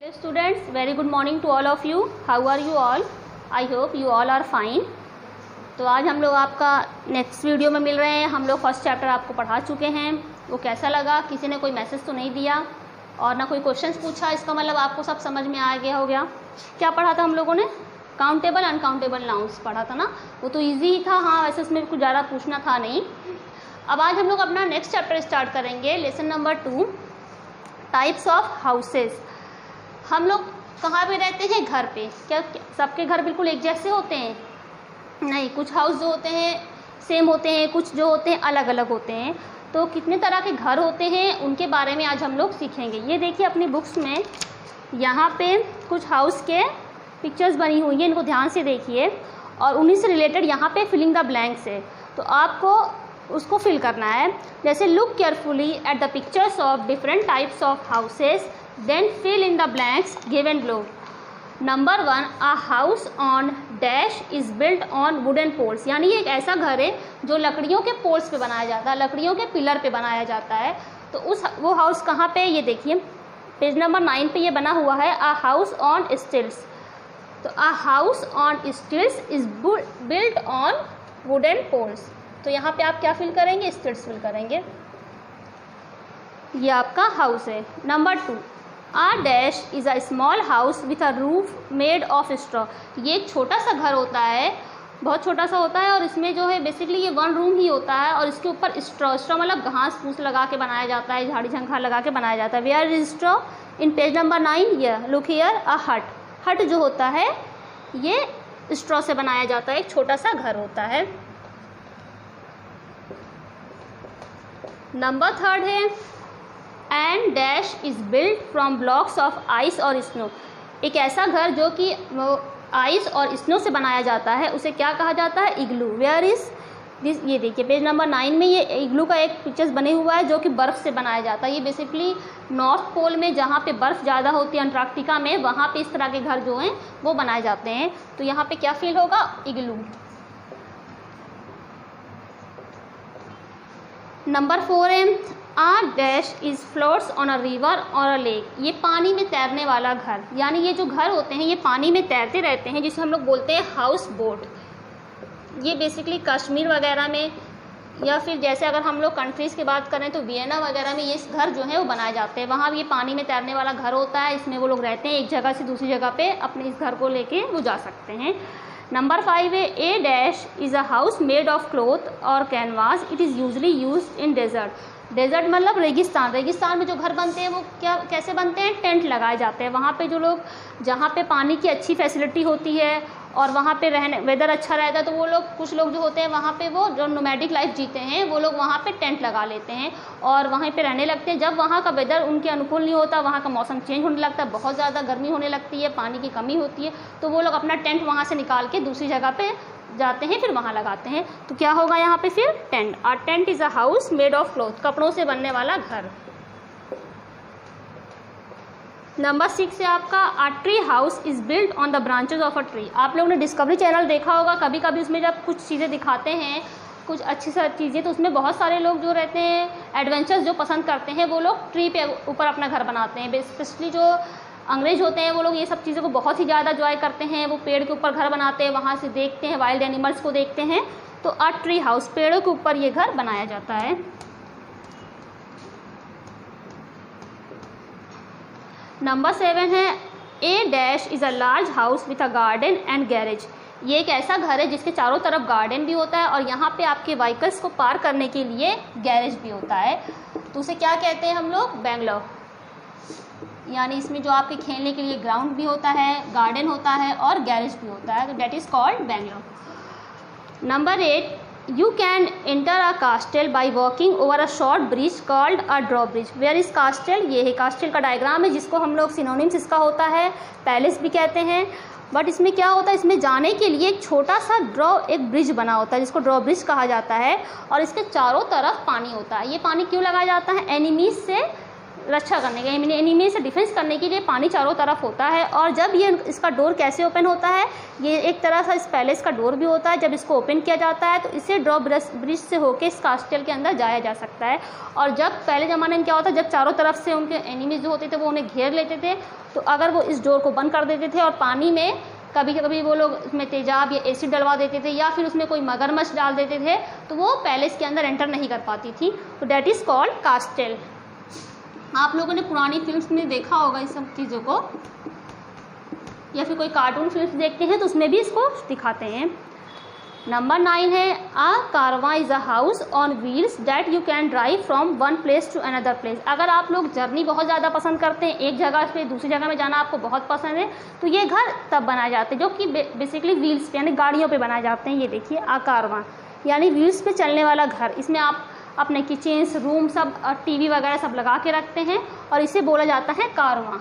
Students, very good morning to all of you. How are you all? I hope you all are fine. तो आज हम लोग आपका next video में मिल रहे हैं। हम लोग फर्स्ट चैप्टर आपको पढ़ा चुके हैं। वो कैसा लगा? किसी ने कोई मैसेज तो नहीं दिया और ना कोई क्वेश्चंस पूछा, इसका मतलब आपको सब समझ में आ गया हो गया। क्या पढ़ा था हम लोगों ने? काउंटेबल अनकाउंटेबल नाउन्स पढ़ा था ना। वो तो ईजी ही था, हाँ वैसे उसमें कुछ ज़्यादा पूछना था नहीं। अब आज हम लोग अपना नेक्स्ट चैप्टर स्टार्ट करेंगे, lesson number 2, types of houses. हम लोग कहाँ पे रहते हैं? घर पे। क्या सबके घर बिल्कुल एक जैसे होते हैं? नहीं, कुछ हाउस जो होते हैं सेम होते हैं, कुछ जो होते हैं अलग अलग होते हैं। तो कितने तरह के घर होते हैं उनके बारे में आज हम लोग सीखेंगे। ये देखिए अपनी बुक्स में यहाँ पे कुछ हाउस के पिक्चर्स बनी हुई हैं, इनको ध्यान से देखिए और उन्हीं से रिलेटेड यहाँ पे फिलिंग द ब्लैंक्स है, तो आपको उसको फिल करना है। जैसे look carefully at the pictures of different types of houses, then fill in the blanks given below. Number 1, a house on dash is built on wooden poles. यानी ये एक ऐसा घर है जो लकड़ियों के पोल्स पे बनाया जाता है, लकड़ियों के पिलर पे बनाया जाता है। तो वो हाउस कहाँ पे? ये देखिए पेज नंबर 9 पे ये बना हुआ है, a house on stilts. तो a house on stilts is built on wooden poles. तो यहाँ पे आप क्या फिल करेंगे? स्टिल्ट्स फिल करेंगे। ये आपका हाउस है। Number 2, A dash is a small house with a roof made of straw. ये एक छोटा सा घर होता है, बहुत छोटा सा होता है और इसमें जो है बेसिकली ये 1 रूम ही होता है और इसके ऊपर स्ट्रॉ मतलब घास फूस लगा के बनाया जाता है, झाड़ी झंखार लगा के बनाया जाता है। Where is straw? In page number 9, ये लुक हियर, अ हट। हट जो होता है ये स्ट्रॉ से बनाया जाता है, एक छोटा सा घर होता है। नंबर 3 है and dash is built from blocks of ice और स्नो। एक ऐसा घर जो कि आइस और स्नो से बनाया जाता है उसे क्या कहा जाता है? इग्लू। Where is this? ये देखिए पेज नंबर 9 में ये इग्लू का एक पिक्चर्स बने हुआ है जो कि बर्फ़ से बनाया जाता है। ये बेसिकली नॉर्थ पोल में जहाँ पे बर्फ़ ज़्यादा होती है, अंटार्कटिका में, वहाँ पे इस तरह के घर जो हैं वो बनाए जाते हैं। तो यहाँ पे क्या फील होगा? इग्लू। नंबर 4 है a dash is floats on a river और अ लेक। ये पानी में तैरने वाला घर, यानी ये जो घर होते हैं ये पानी में तैरते रहते हैं, जिसे हम लोग बोलते हैं हाउस बोट। ये बेसिकली कश्मीर वगैरह में या फिर जैसे अगर हम लोग कंट्रीज़ की बात करें तो वियना वगैरह में ये घर जो है वो बनाए जाते हैं। वहाँ ये पानी में तैरने वाला घर होता है, इसमें वो लोग रहते हैं, एक जगह से दूसरी जगह पे अपने इस घर को लेके वो जा सकते हैं। नंबर 5 है A dash is a house made of cloth और canvas. It is usually used in desert. Desert मतलब रेगिस्तान। रेगिस्तान में जो घर बनते हैं वो कैसे बनते हैं? टेंट लगाए जाते हैं। वहाँ पे जो लोग, जहाँ पे पानी की अच्छी फैसिलिटी होती है और वहाँ पे रहने वेदर अच्छा रहता है, तो वो लोग, कुछ लोग जो होते हैं वहाँ पे वो जो नोमैडिक लाइफ जीते हैं वो लोग वहाँ पे टेंट लगा लेते हैं और वहीं पे रहने लगते हैं। जब वहाँ का वेदर उनके अनुकूल नहीं होता, वहाँ का मौसम चेंज होने लगता है, बहुत ज़्यादा गर्मी होने लगती है, पानी की कमी होती है, तो वो लोग अपना टेंट वहाँ से निकाल के दूसरी जगह पे जाते हैं, फिर वहाँ लगाते हैं। तो क्या होगा यहाँ पे फिर? Tent. A tent is a house made of cloth, कपड़ों से बनने वाला घर। नंबर 6 है आपका a tree house is built on the branches of a tree. आप लोगों ने डिस्कवरी चैनल देखा होगा, कभी कभी उसमें जब कुछ चीज़ें दिखाते हैं, कुछ अच्छी सी चीज़ें, तो उसमें बहुत सारे लोग जो रहते हैं एडवेंचर्स जो पसंद करते हैं वो लोग ट्री पे ऊपर अपना घर बनाते हैं। स्पेशली जो अंग्रेज होते हैं वो लोग ये सब चीज़ों को बहुत ही ज़्यादा एंजॉय करते हैं। वो पेड़ के ऊपर घर बनाते हैं, वहाँ से देखते हैं, वाइल्ड एनिमल्स को देखते हैं। तो अ ट्री हाउस, पेड़ों के ऊपर ये घर बनाया जाता है। नंबर 7 है A dash is a large house with a garden and garage. ये एक ऐसा घर है जिसके चारों तरफ गार्डन भी होता है और यहाँ पे आपके व्हीकल्स को पार्क करने के लिए गैरेज भी होता है। तो उसे क्या कहते हैं हम लोग? बेंगलो। यानी इसमें जो आपके खेलने के लिए ग्राउंड भी होता है, गार्डन होता है और गैरेज भी होता है, तो that is called bungalow. Number 8, you can enter a castle by walking over a short bridge called a draw bridge. Where is castle? ये है कास्टल का डायग्राम है, जिसको हम लोग सिनोनिम्स इसका होता है पैलेस भी कहते हैं। बट इसमें क्या होता है, इसमें जाने के लिए एक छोटा सा एक ब्रिज बना होता है जिसको ड्रॉ ब्रिज कहा जाता है और इसके चारों तरफ पानी होता है। ये पानी क्यों लगाया जाता है? एनिमीज से रक्षा करने के, एनिमी से डिफेंस करने के लिए पानी चारों तरफ होता है। और जब ये इसका डोर कैसे ओपन होता है, ये एक तरह से इस पैलेस का डोर भी होता है। जब इसको ओपन किया जाता है तो इसे ड्रॉ ब्रिज से होकर इस कास्टल के अंदर जाया जा सकता है। और जब पहले ज़माने में क्या होता है, जब चारों तरफ से उनके एनिमीज जो होते थे वो उन्हें घेर लेते थे, तो अगर वो इस डोर को बंद कर देते थे और पानी में कभी कभी वो लोग उसमें तेजाब या एसिड डलवा देते थे या फिर उसमें कोई मगरमच्छ डाल देते थे, तो वो पैलेस के अंदर एंटर नहीं कर पाती थी। तो डैट इज़ कॉल्ड कास्टल। आप लोगों ने पुरानी फिल्म्स में देखा होगा इस सब चीज़ों को, या फिर कोई कार्टून फिल्म्स देखते हैं तो उसमें भी इसको दिखाते हैं। नंबर 9 है a caravan is a house on wheels that you can drive from one place to another place. अगर आप लोग जर्नी बहुत ज़्यादा पसंद करते हैं, एक जगह से दूसरी जगह में जाना आपको बहुत पसंद है, तो ये घर तब बनाए जाते हैं जो कि बेसिकली व्हील्स पे यानी गाड़ियों पे बनाए जाते हैं। ये देखिए अ कारवां यानी व्हील्स पे चलने वाला घर। इसमें आप अपने किचन्स, रूम सब, टीवी वगैरह सब लगा के रखते हैं और इसे बोला जाता है कारवां।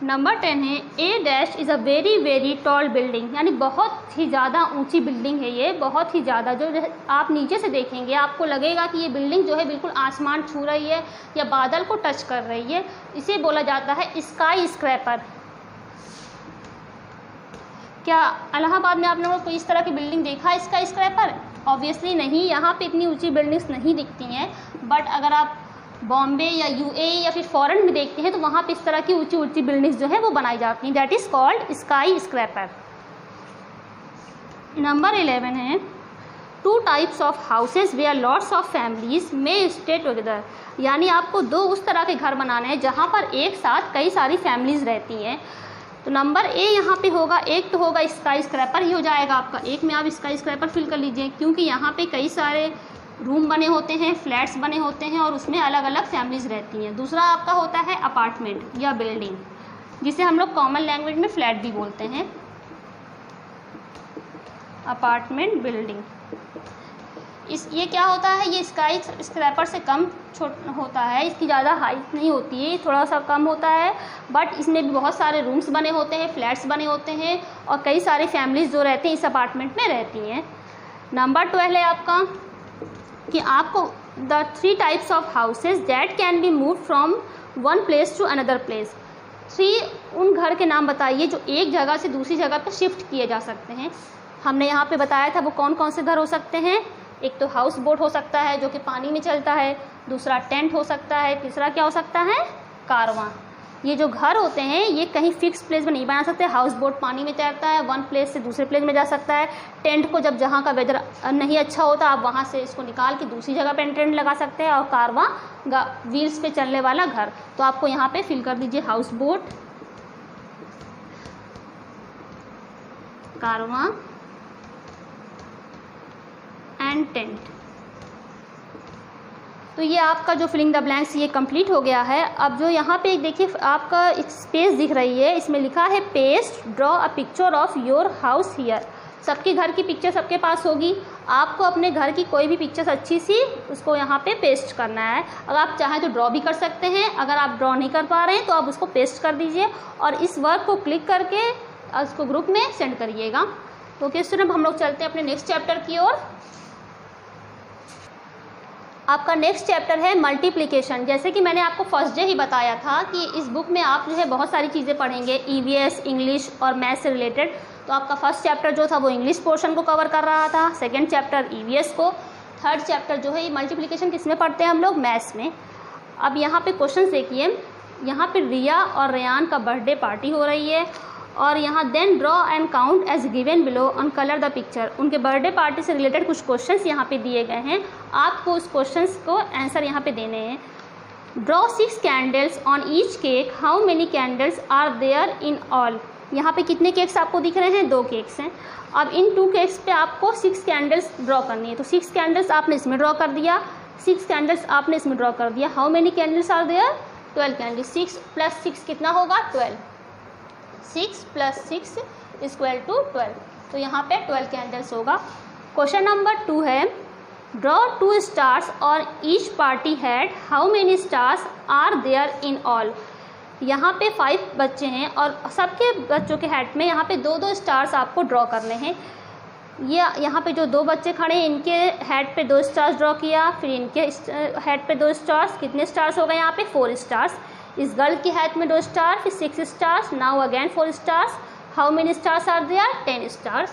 नंबर 10 है A dash is a very very tall building, यानी बहुत ही ज़्यादा ऊंची बिल्डिंग है ये, बहुत ही ज़्यादा। जो आप नीचे से देखेंगे आपको लगेगा कि ये बिल्डिंग जो है बिल्कुल आसमान छू रही है या बादल को टच कर रही है। इसे बोला जाता है स्काई स्क्रैपर। क्या इलाहाबाद में आप लोगों को इस तरह की बिल्डिंग देखा है स्काई स्क्रैपर? ऑब्वियसली नहीं, यहाँ पे इतनी ऊंची बिल्डिंग्स नहीं दिखती हैं। बट अगर आप बॉम्बे या यूएई या फिर फॉरेन में देखते हैं तो वहाँ पे इस तरह की ऊंची ऊंची बिल्डिंग्स जो है वो बनाई जाती हैं। That is called skyscraper. Number 11 है 2 types of houses where lots of families में स्टे टुगेदर, यानी आपको 2 उस तरह के घर बनाने हैं जहाँ पर एक साथ कई सारी फैमिलीज रहती हैं। तो नंबर ए यहाँ पे होगा, एक तो होगा स्काई स्क्रैपर, ही हो जाएगा आपका। एक में आप स्काई स्क्रैपर फिल कर लीजिए, क्योंकि यहाँ पे कई सारे रूम बने होते हैं, फ्लैट्स बने होते हैं और उसमें अलग अलग फैमिलीज रहती हैं। दूसरा आपका होता है अपार्टमेंट या बिल्डिंग, जिसे हम लोग कॉमन लैंग्वेज में फ्लैट भी बोलते हैं। अपार्टमेंट, बिल्डिंग, ये क्या होता है, ये स्काई स्क्रैपर से कम होता है, इसकी ज़्यादा हाइट नहीं होती है, थोड़ा सा कम होता है। बट इसमें भी बहुत सारे रूम्स बने होते हैं, फ्लैट्स बने होते हैं और कई सारी फैमिलीज जो रहती हैं इस अपार्टमेंट में रहती हैं। नंबर 12 है आपका कि आपको the 3 types of houses that can be move from one place to another place. 3 उन घर के नाम बताइए जो एक जगह से दूसरी जगह पर शिफ्ट किए जा सकते हैं। हमने यहाँ पे बताया था वो कौन कौन से घर हो सकते हैं। एक तो हाउस बोट हो सकता है जो कि पानी में चलता है, दूसरा टेंट हो सकता है, तीसरा क्या हो सकता है, कारवां। ये जो घर होते हैं ये कहीं फिक्स प्लेस में नहीं बना सकते। हाउस बोट पानी में तैरता है, वन प्लेस से दूसरे प्लेस में जा सकता है। टेंट को जब जहाँ का वेदर नहीं अच्छा होता आप वहाँ से इसको निकाल के दूसरी जगह पे टेंट लगा सकते हैं। और कारवां व्हील्स पे चलने वाला घर, तो आपको यहाँ पे फिल कर दीजिए house boat, Karwaan and tent. तो ये आपका जो फिलिंग द ब्लैंक्स ये कंप्लीट हो गया है। अब जो यहाँ पे एक देखिए आपका एक स्पेस दिख रही है, इसमें लिखा है paste draw a picture of your house here. सबके घर की पिक्चर सबके पास होगी, आपको अपने घर की कोई भी पिक्चर्स अच्छी सी उसको यहाँ पे पेस्ट करना है। अगर आप चाहें तो ड्रॉ भी कर सकते हैं, अगर आप ड्रॉ नहीं कर पा रहे हैं तो आप उसको पेस्ट कर दीजिए और इस वर्क को क्लिक करके उसको ग्रुप में सेंड करिएगा। तो ओके स्टूडेंट, हम लोग चलते हैं अपने नेक्स्ट चैप्टर की ओर। आपका नेक्स्ट चैप्टर है मल्टीप्लिकेशन। जैसे कि मैंने आपको फर्स्ट डे ही बताया था कि इस बुक में आप जो है बहुत सारी चीज़ें पढ़ेंगे, ईवीएस, इंग्लिश और मैथ्स से रिलेटेड। तो आपका फर्स्ट चैप्टर जो था वो इंग्लिश पोर्शन को कवर कर रहा था, सेकंड चैप्टर ईवीएस को, थर्ड चैप्टर जो है ये मल्टीप्लिकेशन किस में पढ़ते हैं हम लोग, मैथ्स में। अब यहाँ पे क्वेश्चन देखिए, यहाँ पे रिया और रेयान का बर्थडे पार्टी हो रही है और यहाँ then draw and count as given below on colour the picture. उनके बर्थडे पार्टी से रिलेटेड कुछ क्वेश्चंस यहाँ पे दिए गए हैं, आपको उस क्वेश्चंस को आंसर यहाँ पे देने हैं। Draw 6 candles on each cake, how many candles are there in all. यहाँ पे कितने केक्स आपको दिख रहे हैं, 2 केक्स हैं। अब इन 2 केक्स पे आपको 6 कैंडल्स ड्रॉ करनी है। तो 6 कैंडल्स आपने इसमें ड्रॉ कर दिया, 6 कैंडल्स आपने इसमें ड्रॉ कर दिया। How many candles are there, 12 candles. 6 + 6 कितना होगा, 12। 6 + 6 = 12। तो यहाँ पे 12 कैंडल्स होगा। क्वेश्चन नंबर 2 है ड्रॉ 2 स्टार्स और each party had, how many stars are there in all. यहाँ पे 5 बच्चे हैं और सबके बच्चों के हेड में यहाँ पे 2-2 स्टार्स आपको ड्रॉ करने हैं। ये यहाँ पे जो 2 बच्चे खड़े हैं इनके हेड पे 2 स्टार्स ड्रॉ किया, फिर इनके हेड पे 2 स्टार्स, कितने स्टार्स हो गए यहाँ पे 4 स्टार्स। इस गर्ल के हेड में 2 स्टार, फिर 6 stars, now again 4 stars. How many stars are there? 10 stars.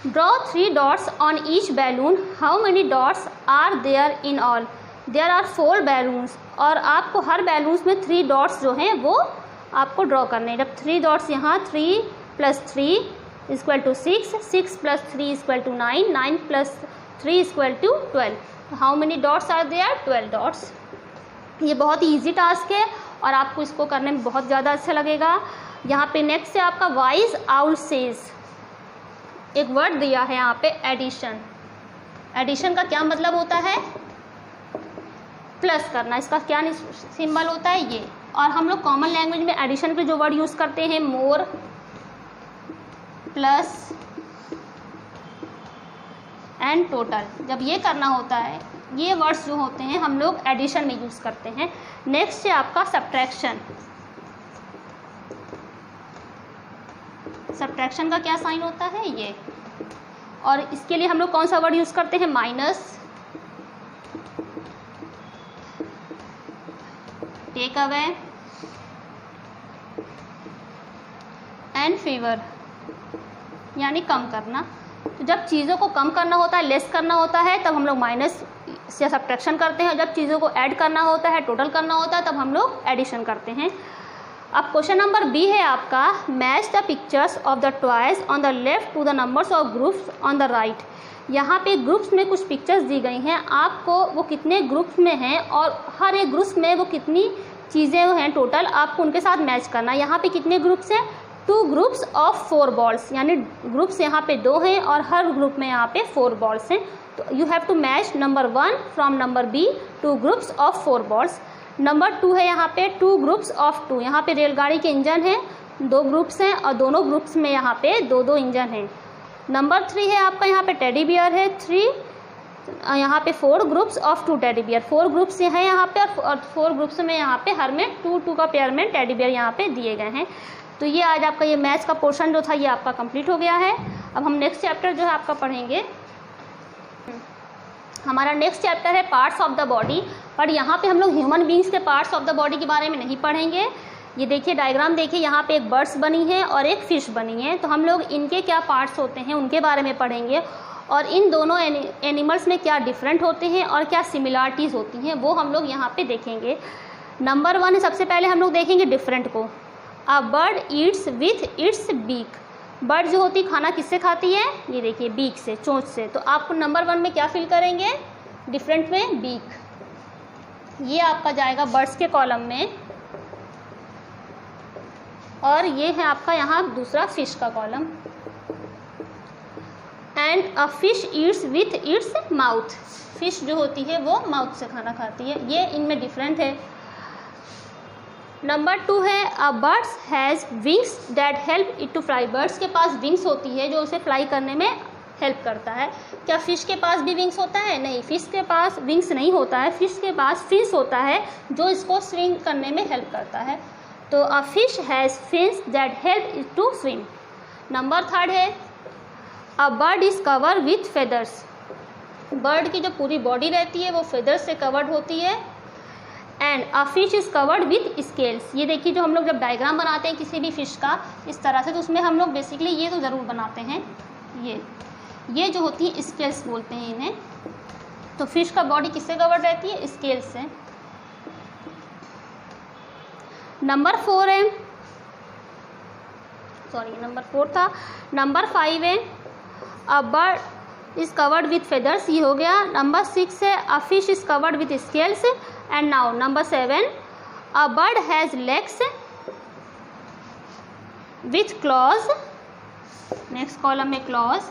Draw 3 dots on each balloon, how many dots are there in all? There are 4 balloons, और आपको हर बैलून्स में 3 डॉट्स जो हैं वो आपको ड्रॉ करने हैं। जब 3 डॉट्स यहाँ 3 + 3 = 6, 6 + 3 = 9, 9 + 3 = 12। How many dots are there? 12 dots. ये बहुत ही ईजी टास्क है और आपको इसको करने में बहुत ज़्यादा अच्छा लगेगा। यहाँ पे नेक्स्ट है आपका वाइज आउल सेज। एक वर्ड दिया है यहाँ पे एडिशन। एडिशन का क्या मतलब होता है? प्लस करना। इसका क्या सिंबल होता है? ये। और हम लोग कॉमन लैंग्वेज में एडिशन के जो वर्ड यूज़ करते हैं मोर, प्लस एंड टोटल, जब ये करना होता है ये वर्ड्स जो होते हैं हम लोग एडिशन में यूज़ करते हैं। नेक्स्ट है आपका सब्ट्रैक्शन। सब्ट्रैक्शन का क्या साइन होता है? ये। और इसके लिए हम लोग कौन सा वर्ड यूज़ करते हैं? Minus, take away and favour, यानी कम करना। तो जब चीज़ों को कम करना होता है, लेस करना होता है, तब हम लोग माइनस से सब्ट्रैक्शन करते हैं। जब चीज़ों को ऐड करना होता है, टोटल करना होता है, तब हम लोग एडिशन करते हैं। अब क्वेश्चन नंबर बी है आपका, match the pictures of the toys on the left to the numbers of groups on the right. यहाँ पे ग्रुप्स में कुछ पिक्चर्स दी गई हैं, आपको वो कितने ग्रुप्स में हैं और हर एक ग्रुप्स में वो कितनी चीज़ें हैं टोटल, आपको उनके साथ मैच करना। यहाँ पे कितने ग्रुप्स हैं? 2 ग्रुप्स ऑफ 4 बॉल्स, यानी ग्रुप्स यहाँ पे 2 हैं और हर ग्रुप में यहाँ पे 4 बॉल्स हैं। तो you have to match number 1 from number B, 2 groups of 4 balls. Number 2 है यहाँ पे 2 ग्रुप्स ऑफ 2, यहाँ पे रेलगाड़ी के इंजन हैं, 2 ग्रुप्स हैं और दोनों ग्रुप्स में यहाँ पे 2-2 इंजन हैं। नंबर 3 है आपका यहाँ पे टेडी बियर है 3, यहाँ पे 4 groups of 2 teddy bear, 4 groups हैं यहाँ पे और 4 ग्रुप्स में यहाँ पे हर में 2-2 का पेयर में टेडी बियर यहाँ पे दिए गए हैं। तो ये आज आपका ये मैथ्स का पोर्शन जो था ये आपका कंप्लीट हो गया है। अब हम नेक्स्ट चैप्टर जो है आपका पढ़ेंगे। हमारा नेक्स्ट चैप्टर है पार्ट्स ऑफ द बॉडी, पर यहाँ पे हम लोग ह्यूमन बींग्स के पार्ट्स ऑफ द बॉडी के बारे में नहीं पढ़ेंगे। ये देखिए डायग्राम देखिए, यहाँ पे एक बर्ड्स बनी है और एक फिश बनी है, तो हम लोग इनके क्या पार्ट्स होते हैं उनके बारे में पढ़ेंगे और इन दोनों एनिमल्स में क्या डिफरेंट होते हैं और क्या सिमिलरिटीज़ होती हैं वो हम लोग यहाँ पे देखेंगे। नंबर 1 है, सबसे पहले हम लोग देखेंगे डिफरेंट को। A bird eats with its beak. Bird जो होती खाना किससे खाती है? ये देखिए बीक से, चोंच से। तो आपको नंबर 1 में क्या फिल करेंगे? डिफरेंट में बीक। ये आपका जाएगा बर्ड्स के कॉलम में और ये है आपका यहाँ दूसरा फिश का column. And a fish Yeats with its mouth. Fish जो होती है वो माउथ से खाना खाती है, ये इनमें डिफरेंट है। नंबर 2 है a birds has wings that help it to fly. Birds के पास विंग्स होती है जो उसे फ्लाई करने में हेल्प करता है। क्या फिश के पास भी विंग्स होता है? नहीं, फिश के पास विंग्स नहीं होता है, फिश के पास फिन्स होता है जो इसको स्विम करने में हेल्प करता है। तो a fish has fins that help it to swim. Number 3 है a bird is cover with feathers. Bird की जो पूरी बॉडी रहती है वो फेदर्स से कवर्ड होती है। And a fish is covered with scales. ये देखिए जो हम लोग जब डायग्राम बनाते हैं किसी भी फिश का इस तरह से, तो उसमें हम लोग बेसिकली ये तो ज़रूर बनाते हैं, ये जो होती है स्केल्स बोलते हैं इन्हें। तो फिश का बॉडी किससे कवर्ड रहती है? स्केल्स से। नंबर 4 है, सॉरी नंबर 4 था। नंबर 5 है a bird is covered with feathers, ये हो गया। नंबर 6 है a fish is covered with scales. And now number 7 a bird has legs with claws. Next column में claws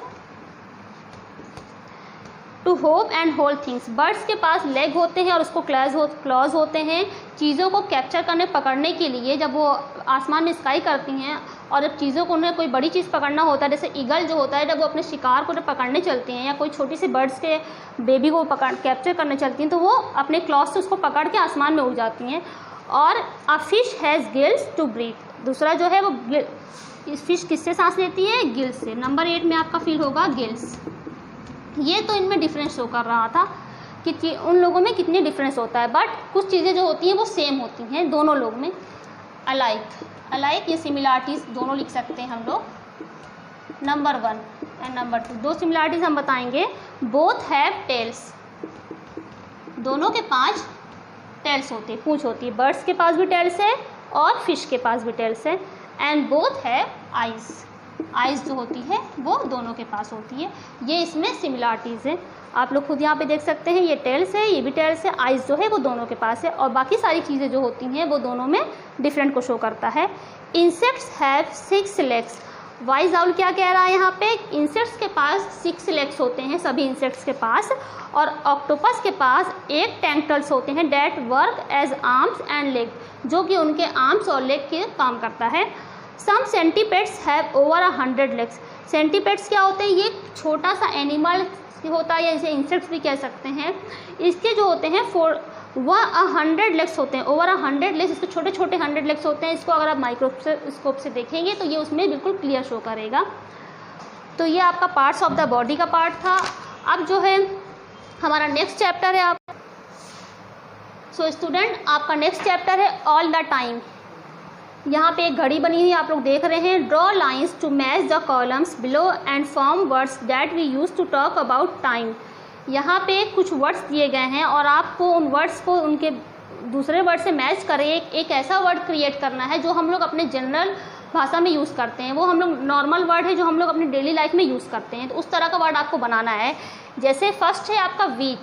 to hop and hold things. Birds के पास leg होते हैं और उसको क्लॉज होते हैं चीज़ों को कैप्चर करने पकड़ने के लिए। जब वो आसमान में स्काई करती हैं और जब चीज़ों को उन्हें कोई बड़ी चीज़ पकड़ना होता है, जैसे ईगल जो होता है जब वो अपने शिकार को जब पकड़ने चलती हैं या कोई छोटी सी बर्ड्स के बेबी को कैप्चर करने चलती हैं, तो वो अपने क्लॉज से उसको पकड़ के आसमान में उड़ जाती हैं। और a fish has gills to breathe. दूसरा जो है वो इस फिश किससे सांस लेती है? गिल्स से। नंबर 8 में आपका फिल होगा गिल्स। ये तो इनमें डिफरेंस शो कर रहा था कि उन लोगों में कितने डिफरेंस होता है, बट कुछ चीज़ें जो होती हैं वो सेम होती हैं दोनों लोग में। अलाइक ये सिमिलरिटीज़ दोनों लिख सकते हैं हम लोग। नंबर 1 एंड नंबर 2 दो सिमिलरिटीज़ हम बताएंगे। बोथ हैव टेल्स, दोनों के पास टेल्स होती है, पूंछ होती है। बर्ड्स के पास भी टेल्स है और फिश के पास भी टेल्स है। एंड बोथ हैव आइज़ जो होती है वो दोनों के पास होती है। ये इसमें सिमिलरिटीज़ है, आप लोग खुद यहाँ पे देख सकते हैं। ये टेल्स है, ये भी टेल्स है, आइज़ जो है वो दोनों के पास है, और बाकी सारी चीज़ें जो होती हैं वो दोनों में डिफरेंट को शो करता है। Insects have 6 legs. Wise owl क्या कह रहा है यहाँ पे? इंसेक्ट्स के पास 6 लेग्स होते हैं, सभी इंसेक्ट्स के पास, और ऑक्टोपस के पास 8 टेंटल्स होते हैं that work as arms and leg, जो कि उनके आर्म्स और लेग के काम करता है। सम सेंटीपेड्स हैव ओवर 100 लेग्स। सेंटीपेड्स क्या होते हैं? ये छोटा सा एनिमल होता है, या इसे इंसेक्ट्स भी कह सकते हैं। इसके जो होते हैं 100 लेग्स होते हैं, ओवर 100 लेग्स। इसके छोटे छोटे 100 लेग्स होते हैं। इसको अगर आप माइक्रोस्कोप से देखेंगे तो ये उसमें बिल्कुल क्लियर शो करेगा। तो ये आपका पार्ट्स ऑफ द बॉडी का पार्ट था। अब जो है हमारा नेक्स्ट चैप्टर है। सो स्टूडेंट, आपका नेक्स्ट चैप्टर है ऑल द टाइम। यहाँ पे एक घड़ी बनी हुई आप लोग देख रहे हैं। Draw lines to match the columns below and form words that we use to talk about time. यहाँ पे कुछ वर्ड्स दिए गए हैं और आपको उन वर्ड्स को उनके दूसरे वर्ड से मैच करें। एक ऐसा वर्ड क्रिएट करना है जो हम लोग अपने जनरल भाषा में यूज़ करते हैं, वो हम लोग नॉर्मल वर्ड है जो हम लोग अपनी डेली लाइफ में यूज़ करते हैं, तो उस तरह का वर्ड आपको बनाना है। जैसे फर्स्ट है आपका वीक,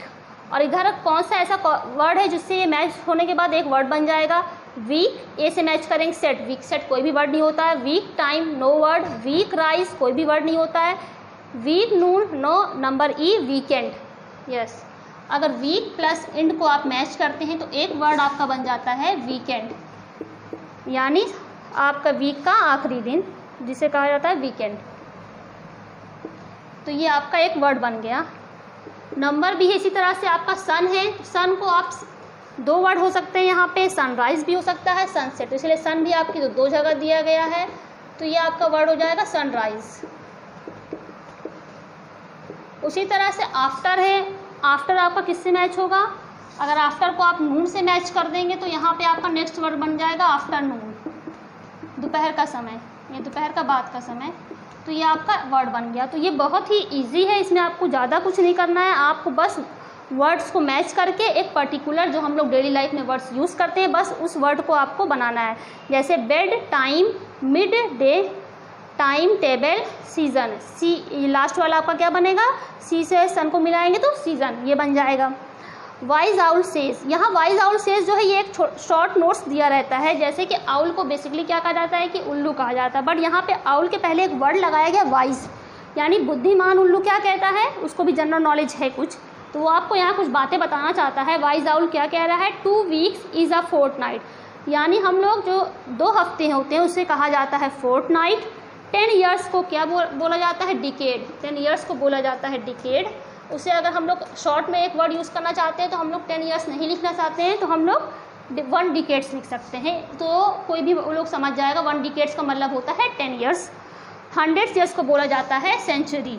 और इधर कौन सा ऐसा वर्ड है जिससे ये मैच होने के बाद एक वर्ड बन जाएगा? वीक। ए से मैच करेंगे सेट। वीक सेट कोई भी वर्ड नहीं होता है। Week time no word. Week rice कोई भी वर्ड नहीं होता है। Week noon no. Number E weekend. Yes, अगर वीक प्लस एंड को आप मैच करते हैं तो एक वर्ड आपका बन जाता है वीकेंड, यानी आपका वीक का आखिरी दिन जिसे कहा जाता है वीकेंड। तो ये आपका एक वर्ड बन गया। नंबर भी है इसी तरह से। आपका सन है, सन को आप 2 वर्ड हो सकते हैं यहाँ पे, सनराइज भी हो सकता है, सनसेट। तो इसलिए सन भी आपकी 2 जगह दिया गया है, तो ये आपका वर्ड हो जाएगा सनराइज। उसी तरह से आफ्टर है। आफ्टर आपका किससे मैच होगा? अगर आफ्टर को आप नून से मैच कर देंगे तो यहाँ पे आपका नेक्स्ट वर्ड बन जाएगा आफ्टरनून। दोपहर का समय, ये दोपहर का बाद का समय, तो ये आपका वर्ड बन गया। तो ये बहुत ही इजी है, इसमें आपको ज़्यादा कुछ नहीं करना है। आपको बस वर्ड्स को मैच करके एक पर्टिकुलर जो हम लोग डेली लाइफ में वर्ड्स यूज़ करते हैं, बस उस वर्ड को आपको बनाना है। जैसे bed, time, mid day, time table, season. See last वाला आपका क्या बनेगा? सी से सन को मिलाएंगे तो सीज़न, ये बन जाएगा। वाइज आउल सेज, यहाँ वाइज आउल सेज जो है ये एक शॉर्ट नोट्स दिया रहता है। जैसे कि आउल को बेसिकली क्या कहा जाता है कि उल्लू कहा जाता है, बट यहाँ पे आउल के पहले एक वर्ड लगाया गया वाइज, यानी बुद्धिमान उल्लू क्या कहता है, उसको भी जनरल नॉलेज है कुछ, तो वो आपको यहाँ कुछ बातें बताना चाहता है। वाइज आउल क्या कह रहा है? 2 वीक्स इज़ अ फोर्टनाइट, यानी हम लोग जो 2 हफ्ते होते हैं उसे कहा जाता है फोर्टनाइट। 10 ईयर्स को क्या बोला जाता है? डिकेड। 10 ईयर्स को बोला जाता है डिकेड। उसे अगर हम लोग शॉर्ट में एक वर्ड यूज़ करना चाहते हैं तो हम लोग 10 ईयर्स नहीं लिखना चाहते हैं तो हम लोग 1 डिकेड्स लिख सकते हैं, तो कोई भी लोग समझ जाएगा 1 डिकेड्स का मतलब होता है 10 ईयर्स। 100 ईयर्स को बोला जाता है सेंचुरी।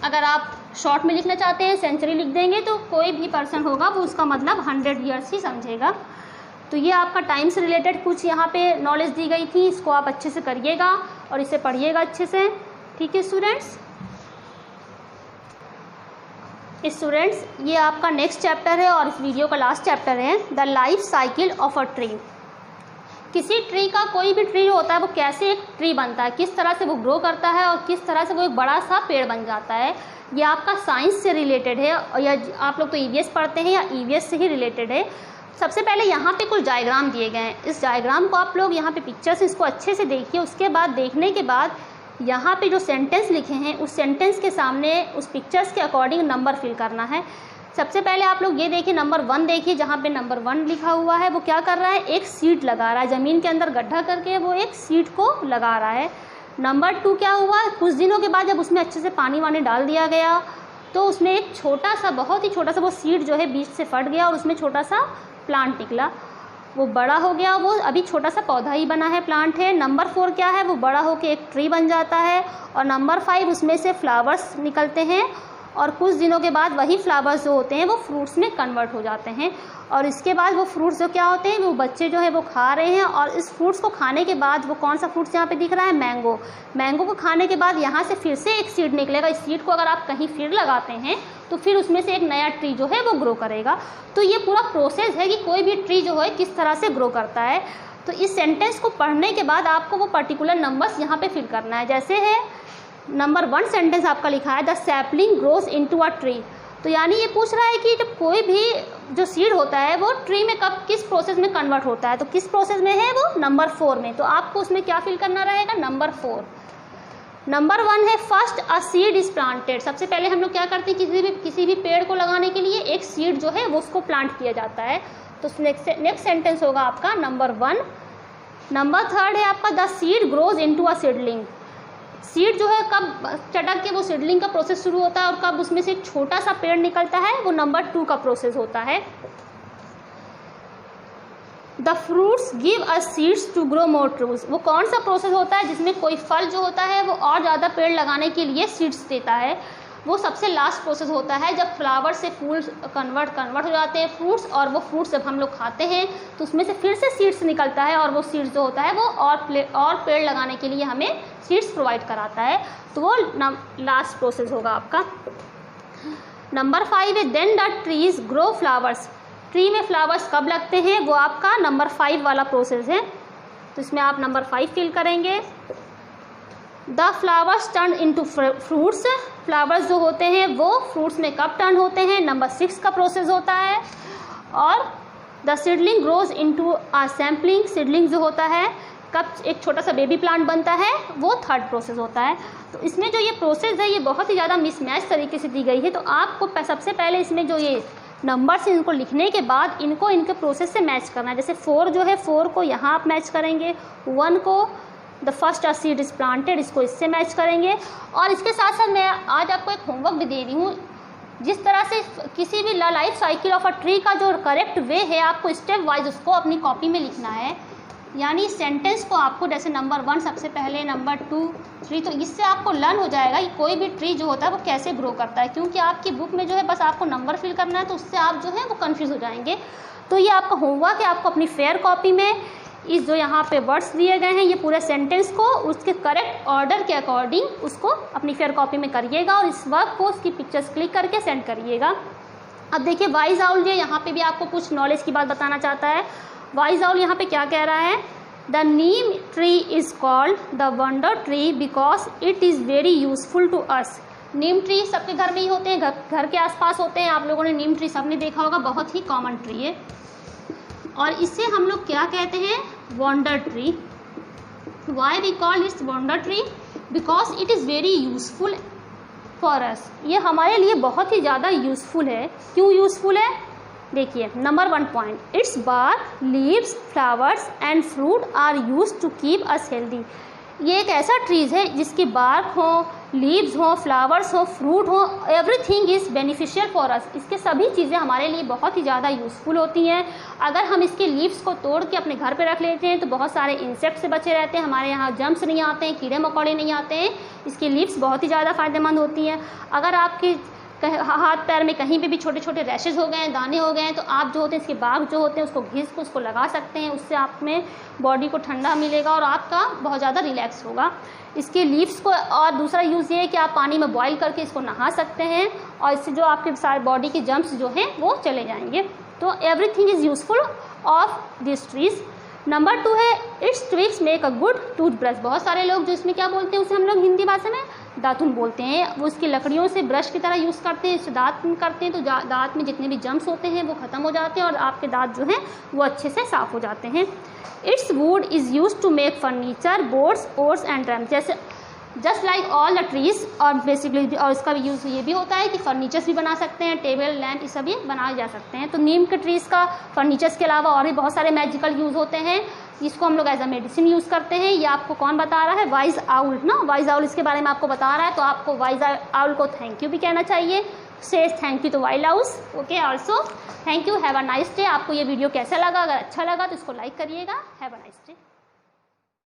अगर आप शॉर्ट में लिखना चाहते हैं सेंचुरी लिख देंगे तो कोई भी पर्सन होगा वो उसका मतलब 100 ईयर्स ही समझेगा। तो ये आपका टाइम से रिलेटेड कुछ यहाँ पे नॉलेज दी गई थी, इसको आप अच्छे से करिएगा और इसे पढ़िएगा अच्छे से। ठीक है स्टूडेंट्स, ये आपका नेक्स्ट चैप्टर है और इस वीडियो का लास्ट चैप्टर है, the life cycle of a tree. किसी ट्री का, कोई भी ट्री होता है वो कैसे एक ट्री बनता है, किस तरह से वो ग्रो करता है और किस तरह से वो एक बड़ा सा पेड़ बन जाता है, ये आपका साइंस से रिलेटेड है, या आप लोग तो ईवीएस पढ़ते हैं या ईवीएस से ही रिलेटेड है। सबसे पहले यहाँ पे कुछ डायग्राम दिए गए हैं, इस डायग्राम को आप लोग यहाँ पे पिक्चर से इसको अच्छे से देखिए। उसके बाद देखने के बाद यहाँ पे जो सेंटेंस लिखे हैं उस सेंटेंस के सामने उस पिक्चर्स के अकॉर्डिंग नंबर फिल करना है। सबसे पहले आप लोग ये देखिए, नंबर 1 देखिए, जहाँ पे नंबर 1 लिखा हुआ है वो क्या कर रहा है? एक सीड लगा रहा है, ज़मीन के अंदर गड्ढा करके वो एक सीड को लगा रहा है। नंबर 2 क्या हुआ? कुछ दिनों के बाद जब उसमें अच्छे से पानी वानी डाल दिया गया तो उसमें एक छोटा सा, बहुत ही छोटा सा वो सीड जो है बीच से फट गया और उसमें छोटा सा प्लांट निकला। वो बड़ा हो गया, वो अभी छोटा सा पौधा ही बना है, प्लांट है। नंबर 4 क्या है, वो बड़ा होकर एक ट्री बन जाता है। और नंबर 5 उसमें से फ्लावर्स निकलते हैं और कुछ दिनों के बाद वही फ्लावर्स जो होते हैं वो फ्रूट्स में कन्वर्ट हो जाते हैं। और इसके बाद वो फ्रूट्स जो क्या होते हैं, वो बच्चे जो है वो खा रहे हैं। और इस फ्रूट्स को खाने के बाद वो कौन सा फ्रूट्स यहाँ पे दिख रहा है, मैंगो। मैंगो को खाने के बाद यहाँ से फिर से एक सीड निकलेगा। इस सीड को अगर आप कहीं फिर लगाते हैं तो फिर उसमें से एक नया ट्री जो है वो ग्रो करेगा। तो ये पूरा प्रोसेस है कि कोई भी ट्री जो है किस तरह से ग्रो करता है। तो इस सेंटेंस को पढ़ने के बाद आपको वो पर्टिकुलर नंबर्स यहाँ पे फिल करना है। जैसे है नंबर 1 सेंटेंस आपका लिखा है, the sapling grows into a tree. तो यानी ये पूछ रहा है कि जब कोई भी जो सीड होता है वो ट्री में कब किस प्रोसेस में कन्वर्ट होता है। तो किस प्रोसेस में है वो, नंबर 4 में। तो आपको उसमें क्या फिल करना रहेगा, नंबर 4। नंबर 1 है first a seed is planted. सबसे पहले हम लोग क्या करते हैं, किसी भी पेड़ को लगाने के लिए एक सीड जो है वो उसको प्लांट किया जाता है। तो नेक्स्ट सेंटेंस होगा आपका नंबर 1। नंबर 3 है आपका the seed grows into a seedling. Seed जो है कब चटक के वो सीडलिंग का प्रोसेस शुरू होता है और कब उसमें से एक छोटा सा पेड़ निकलता है, वो नंबर 2 का प्रोसेस होता है। The fruits give us seeds to grow more trees. वो कौन सा प्रोसेस होता है जिसमें कोई फल जो होता है वो और ज़्यादा पेड़ लगाने के लिए सीड्स देता है, वो सबसे लास्ट प्रोसेस होता है जब फ्लावर से फूल कन्वर्ट हो जाते हैं फ्रूट्स। और वो फ्रूट्स जब हम लोग खाते हैं तो उसमें से फिर से सीड्स निकलता है और वो सीड्स जो होता है वो और पेड़ लगाने के लिए हमें सीड्स प्रोवाइड कराता है। तो वो लास्ट प्रोसेस होगा आपका। नंबर 5 है then the trees grow flowers. Tree में फ्लावर्स कब लगते हैं, वो आपका नंबर 5 वाला प्रोसेस है। तो इसमें आप नंबर 5 फिल करेंगे। The flowers turn into fruits. Flowers जो होते हैं वो फ्रूट्स में कब टर्न होते हैं, नंबर 6 का प्रोसेस होता है। और the seedling grows into a sampling. Seedling जो होता है कब एक छोटा सा बेबी प्लांट बनता है, वो 3rd प्रोसेस होता है। तो इसमें जो ये प्रोसेस है ये बहुत ही ज़्यादा मिसमैच तरीके से दी गई है। तो आपको सबसे पहले इसमें जो ये नंबर्स इनको लिखने के बाद इनको इनके प्रोसेस से मैच करना है। जैसे 4 जो है 4 को यहाँ आप मैच करेंगे, 1 को the first a seed is planted इसको इससे मैच करेंगे। और इसके साथ साथ मैं आज आपको एक होमवर्क भी दे रही हूँ। जिस तरह से किसी भी life cycle of a tree का जो करेक्ट वे है आपको स्टेप वाइज उसको अपनी कॉपी में लिखना है। यानी सेंटेंस को आपको जैसे नंबर 1 सबसे पहले, नंबर 2, 3, तो इससे आपको लर्न हो जाएगा कि कोई भी ट्री जो होता है वो कैसे ग्रो करता है। क्योंकि आपकी बुक में जो है बस आपको नंबर फिल करना है तो उससे आप जो है वो कंफ्यूज हो जाएंगे। तो ये आपका होमवर्क है, आपको अपनी फेयर कॉपी में इस जो यहाँ पे वर्ड्स दिए गए हैं ये पूरे सेंटेंस को उसके करेक्ट ऑर्डर के अकॉर्डिंग उसको अपनी फेयर कॉपी में करिएगा और इस वर्क को उसकी पिक्चर्स क्लिक करके सेंड करिएगा। अब देखिए वाइज आउल जो यहाँ पे भी आपको कुछ नॉलेज की बात बताना चाहता है। वाइज आउल यहाँ पे क्या कह रहा है, the neem tree is called the wonder tree because it is very useful to us. Neem tree सबके घर में ही होते हैं, घर के आसपास होते हैं। आप लोगों ने नीम ट्री सबने देखा होगा, बहुत ही कॉमन ट्री है। और इससे हम लोग क्या कहते हैं, wonder tree. Why we call its wonder tree, because it is very useful for us. ये हमारे लिए बहुत ही ज़्यादा यूजफुल है। क्यों यूजफुल है, देखिए number 1 point, its bark, leaves, flowers and fruit are use to keep us healthy. ये एक ऐसा ट्रीज़ है जिसकी बार्क हो, लीव्स हो, फ्लावर्स हो, फ्रूट हो, everything is beneficial for us. इसके सभी चीज़ें हमारे लिए बहुत ही ज़्यादा यूज़फुल होती हैं। अगर हम इसके लीव्स को तोड़ के अपने घर पे रख लेते हैं तो बहुत सारे इंसेक्ट से बचे रहते हैं, हमारे यहाँ जम्स नहीं आते हैं, कीड़े मकोड़े नहीं आते हैं। इसकी लीव्स बहुत ही ज़्यादा फ़ायदेमंद होती हैं। अगर आपके हाथ पैर में कहीं पे भी छोटे छोटे रैशेज हो गए हैं, दाने हो गए हैं, तो आप जो होते हैं इसके बाग जो होते हैं उसको घिस के उसको लगा सकते हैं। उससे आप में बॉडी को ठंडा मिलेगा और आपका बहुत ज़्यादा रिलैक्स होगा। इसके लीव्स को और दूसरा यूज़ ये है कि आप पानी में बॉईल करके इसको नहा सकते हैं और इससे जो आपके सारे बॉडी के जम्स जो हैं वो चले जाएंगे। तो everything is useful of this trees. Number 2 है it's twigs make a good toothbrush. बहुत सारे लोग जो इसमें क्या बोलते हैं उसे हम लोग हिंदी भाषा में दातुन बोलते हैं। वो इसकी लकड़ियों से ब्रश की तरह यूज़ करते हैं, इससे दांत करते हैं तो दांत में जितने भी जम्स होते हैं वो ख़त्म हो जाते हैं और आपके दांत जो हैं वो अच्छे से साफ़ हो जाते हैं। Its wood is use to make furniture, boards, oars and drum. जैसे just like all the trees. और बेसिकली और इसका भी यूज़ ये भी होता है कि फर्नीचर्स भी बना सकते हैं, टेबल, लैंप, ये सभी बनाए जा सकते हैं। तो नीम के ट्रीज़ का फर्नीचर्स के अलावा और भी बहुत सारे मैजिकल यूज़ होते हैं, इसको हम लोग एज अ मेडिसिन यूज़ करते हैं। ये आपको कौन बता रहा है, वाइज आउल ना, वाइज आउल इसके बारे में आपको बता रहा है। तो आपको वाइज आउल को थैंक यू भी कहना चाहिए। Says thank you to wild house. Okay, also thank you, have a nice day. आपको ये वीडियो कैसा लगा? अगर अच्छा लगा तो इसको लाइक करिएगा। Have a nice day.